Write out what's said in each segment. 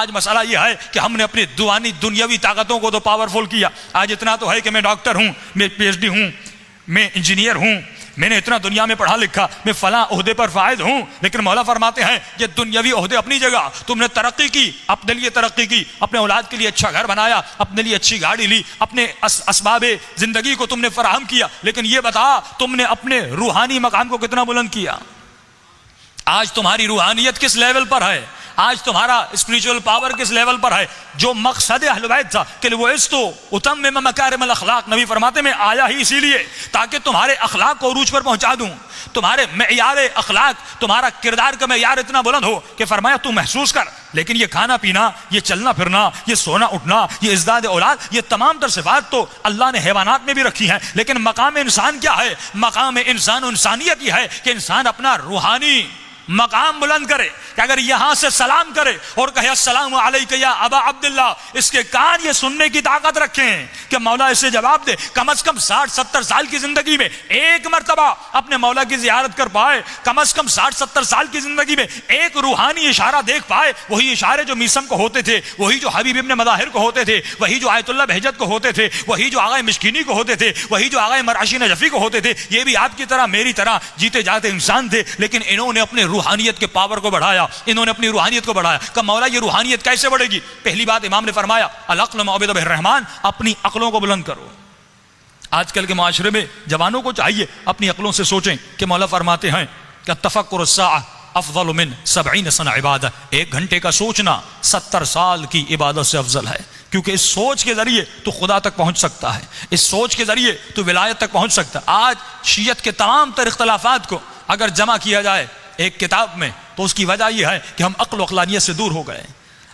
आज मसला यह है कि हमने अपनी दुनियावी ताकतों को तो पावरफुल किया। आज इतना तो है कि मैं डॉक्टर हूँ, मैं PhD हूँ, मैं इंजीनियर हूँ, मैंने इतना दुनिया में पढ़ा लिखा, मैं फला ओहदे पर फायद हूँ। लेकिन मौला फरमाते हैं ये दुनियावी ओहदे अपनी जगह, तुमने तरक्की की, अपने लिए तरक्की की, अपने औलाद के लिए अच्छा घर बनाया, अपने लिए अच्छी गाड़ी ली, अपने असबाबे जिंदगी को तुमने फराहम किया, लेकिन ये बता तुमने अपने रूहानी मकाम को कितना बुलंद किया? आज तुम्हारी रूहानियत किस लेवल पर है? आज तुम्हारा स्पिरिचुअल पावर किस लेवल पर है? जो मकसद अहले बैत था कि वो इस्तो उतम्मिम मकारिम अल अखलाक, नबी फरमाते मैं आया ही इसीलिए ताकि तुम्हारे अखलाक को उरूज पर पहुंचा दूं, तुम्हारे मेयार अखलाक, तुम्हारा किरदार का मेयार इतना बुलंद हो कि फरमाया तू महसूस कर। लेकिन ये खाना पीना, ये चलना फिरना, ये सोना उठना, ये इज़्दाद औलाद, ये तमाम तर सिफात तो अल्लाह ने हैवानात में भी रखी हैं। लेकिन मकाम इंसान क्या है? मकाम इंसान इंसानियत ये है कि इंसान अपना रूहानी मकाम बुलंद करे कि अगर यहां से सलाम करे और कहे अस्सलाम अलैका या अबा अब्दुल्ला, इसके कान ये सुनने की ताकत रखें कि मौला इसे जवाब दे। कम से कम 60-70 साल की जिंदगी में एक मर्तबा अपने मौला की जियारत कर पाए, कम से कम 60-70 साल की जिंदगी में एक रूहानी इशारा देख पाए। वही इशारे जो मीसम को होते थे, वही जो हबीब इब्न मदाहिर को होते थे, वही जो आयतुल्लाह बहजत को होते थे, वही जो आगा मिस्कीनी को होते थे, वही जो आगा मराशी नजफी को होते थे। ये भी आपकी तरह मेरी तरह जीते जाते इंसान थे, लेकिन इन्होंने अपने रूहानियत के पावर को बढ़ाया, इन्होंने अपनी रूहानियत को बढ़ाया। कब मौला ये रूहानियत कैसे बढ़ेगी? पहली बात इमाम ने फरमाया अल अक्ल मौबिद रहमान, अपनी अक्लों को बुलंद करो। आजकल के माशरे में जवानों को चाहिए अपनी अक्लों से सोचें कि मौला फरमाते हैं कि तफक्कुर अस्साअ अफज़ल मिन 70 सना इबादत, 1 घंटे का सोचना 70 साल की इबादत से अफजल है। क्योंकि इस सोच के जरिए तो खुदा तक पहुंच सकता है, इस सोच के जरिए तो विलायत तक पहुंच सकता है। आज शियत के तमाम तर इख्तलाफात को अगर जमा किया जाए एक किताब में तो उसकी वजह यह है कि हम अक्ल अक़लानियत से दूर हो गए।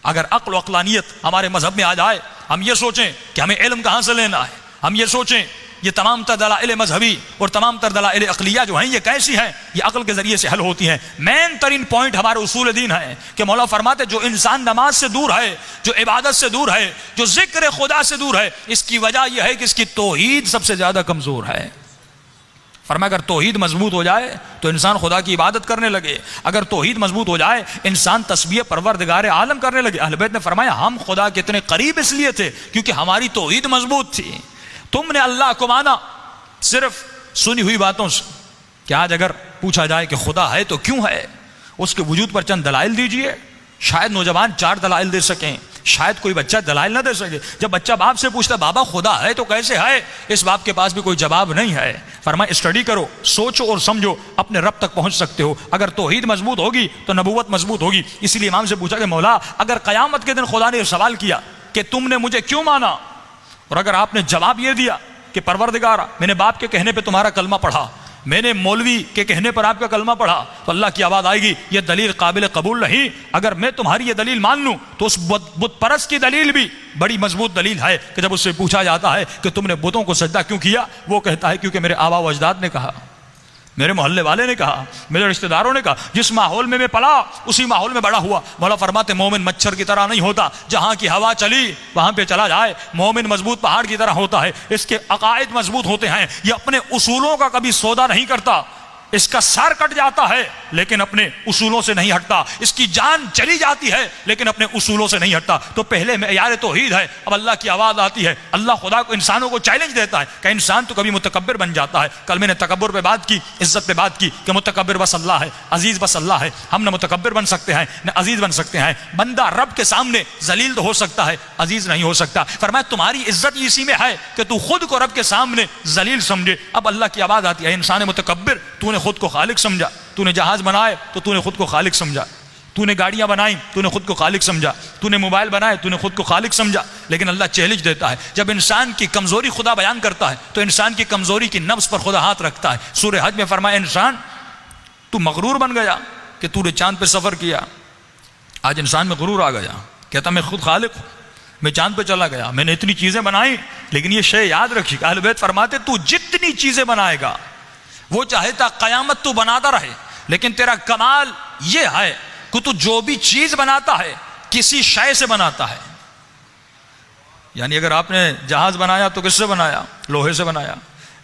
अगर अक्ल अक़लानियत हमारे मजहब में आ जाए, हम ये सोचें कि हमें इल्म कहाँ से लेना है, हम ये सोचें ये तमाम तर दलाइल मजहबी और तमाम तर दलाइल अक़लिया जो हैं ये कैसी हैं, ये अक्ल के जरिए से हल होती हैं। मेन तरीन पॉइंट हमारे उसूल दीन है कि मौला फरमाते जो इंसान नमाज से दूर है, जो इबादत से दूर है, जो जिक्र खुदा से दूर है, इसकी वजह यह है कि इसकी तौहीद सबसे ज्यादा कमजोर है। फरमाया अगर तौहीद मजबूत हो जाए तो इंसान खुदा की इबादत करने लगे, अगर तौहीद मजबूत हो जाए इंसान तस्बीह परवरदिगार आलम करने लगे। अहले बैत ने फरमाया हम खुदा के इतने करीब इसलिए थे क्योंकि हमारी तौहीद मजबूत थी। तुमने अल्लाह को माना सिर्फ सुनी हुई बातों से, कि आज अगर पूछा जाए कि खुदा है तो क्यों है, उसके वजूद पर चंद दलाइल दीजिए। शायद नौजवान 4 दलाइल दे सकें, शायद कोई बच्चा दलाइल ना दे सके। जब बच्चा बाप से पूछता बाबा खुदा है तो कैसे है, इस बाप के पास भी कोई जवाब नहीं है। फरमाया स्टडी करो, सोचो और समझो, अपने रब तक पहुंच सकते हो। अगर तौहीद मजबूत होगी तो नबूवत मजबूत होगी। इसीलिए इमाम से पूछा कि मौला अगर क़यामत के दिन खुदा ने सवाल किया कि तुमने मुझे क्यों माना, और अगर आपने जवाब ये दिया कि परवरदिगार मैंने बाप के कहने पर तुम्हारा कलमा पढ़ा, मैंने मौलवी के कहने पर आपका कलमा पढ़ा, तो अल्लाह की आवाज़ आएगी ये दलील काबिल कबूल नहीं। अगर मैं तुम्हारी ये दलील मान लूँ तो उस बुत परस्त की दलील भी बड़ी मजबूत दलील है कि जब उससे पूछा जाता है कि तुमने बुतों को सजदा क्यों किया, वो कहता है क्योंकि मेरे आबा व अजदाद ने कहा, मेरे मोहल्ले वाले ने कहा, मेरे रिश्तेदारों ने कहा, जिस माहौल में मैं पला उसी माहौल में बड़ा हुआ। मौला फरमाते मोमिन मच्छर की तरह नहीं होता, जहाँ की हवा चली वहाँ पे चला जाए। मोमिन मजबूत पहाड़ की तरह होता है, इसके अकायद मजबूत होते हैं, ये अपने उसूलों का कभी सौदा नहीं करता। इसका सर कट जाता है लेकिन अपने उसूलों से नहीं हटता, इसकी जान चली जाती है लेकिन अपने उसूलों से नहीं हटता। तो पहले मेयार तौहीद है। अब अल्लाह की आवाज़ आती है, अल्लाह खुदा को इंसानों को चैलेंज देता है कि इंसान तो कभी मुतकब्बिर बन जाता है। कल मैंने तकब्बुर पे बात की, इज्जत पे बात की कि मुतकब्बिर बस अल्लाह है, अजीज़ बस अल्लाह है। हम न मुतकब्बिर बन सकते हैं न अजीज़ बन सकते हैं। बंदा रब के सामने जलील तो हो सकता है, अजीज़ नहीं हो सकता। फरमाया तुम्हारी इज्जत इसी में है कि तू खुद को रब के सामने जलील समझे। अब अल्लाह की आवाज़ आती है, इंसान मुतकब्बिर, तूने खुद को खालिक समझा, तूने जहाज बनाए तो तूने खुद को खालिक समझा, तूने गाड़ियां बनाई तूने खुद को खालिक समझा, तूने मोबाइल बनाए तूने खुद को खालिक समझा। लेकिन अल्लाह चैलेंज देता है, जब इंसान की कमजोरी खुदा बयान करता है तो इंसान की कमजोरी की नफ्स पर खुदा हाथ रखता है। सूरह हज में फरमाया इंसान तू मगरूर बन गया कि तूने चांद पे सफर किया। आज इंसान में गुरूर आ गया, कहता मैं खुद खालिक हूं, मैं चांद पे चला गया, मैंने इतनी चीजें बनाई। लेकिन ये शय याद रखी, अहले बैत फरमाते तू जितनी चीजें बनाएगा वो चाहता कयामत तू बनाता रहे, लेकिन तेरा कमाल ये है कि तू जो भी चीज बनाता है किसी शय से बनाता है। यानी अगर आपने जहाज बनाया तो किससे बनाया, लोहे से बनाया,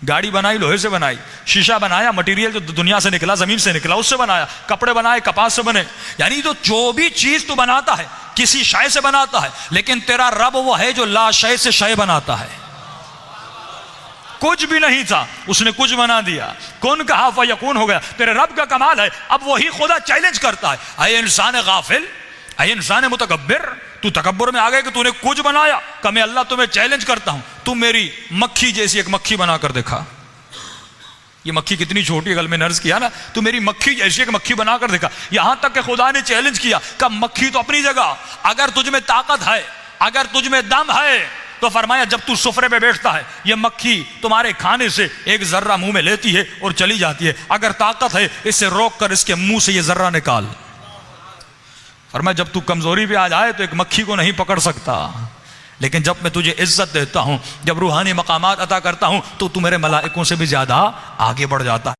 गाड़ी बनाई लोहे से बनाई, शीशा बनाया मटेरियल जो दुनिया से निकला, जमीन से निकला, उससे बनाया, कपड़े बनाए कपास से बने। यानी तो जो भी चीज तू बनाता है किसी शय से बनाता है, लेकिन तेरा रब वो है जो ला शय से शय बनाता है। कुछ भी नहीं था, उसने कुछ बना दिया, कौन कहा फयकून हो गया। तेरे रब का कमाल है, अब वही खुदा चैलेंज करता है, अये इंसान गाफिल, अये इंसान मुतकब्बिर, तू तकब्बुर में आ गया कि तूने कुछ बनाया। कि मैं अल्लाह तुम्हें चैलेंज करता हूं, तू मेरी मक्खी जैसी एक मक्खी बनाकर देखा। ये मक्खी कितनी छोटी, कल मैंने अर्ज किया ना, तू मेरी मक्खी जैसी एक मक्खी बनाकर देखा। यहां तक कि खुदा ने चैलेंज किया कि मक्खी तो अपनी जगह, अगर तुझ में ताकत है, अगर तुझ में दम है, तो फरमाया जब तू सुफरे पे बैठता है, ये मक्खी तुम्हारे खाने से एक जर्रा मुंह में लेती है और चली जाती है। अगर ताकत है, इसे रोक कर इसके मुंह से ये जर्रा निकाल। फरमाया जब तू कमजोरी पे आ जाए तो एक मक्खी को नहीं पकड़ सकता, लेकिन जब मैं तुझे इज्जत देता हूं, जब रूहानी मकामात अता करता हूं, तो तू मेरे मलाइकों से भी ज्यादा आगे बढ़ जाता है।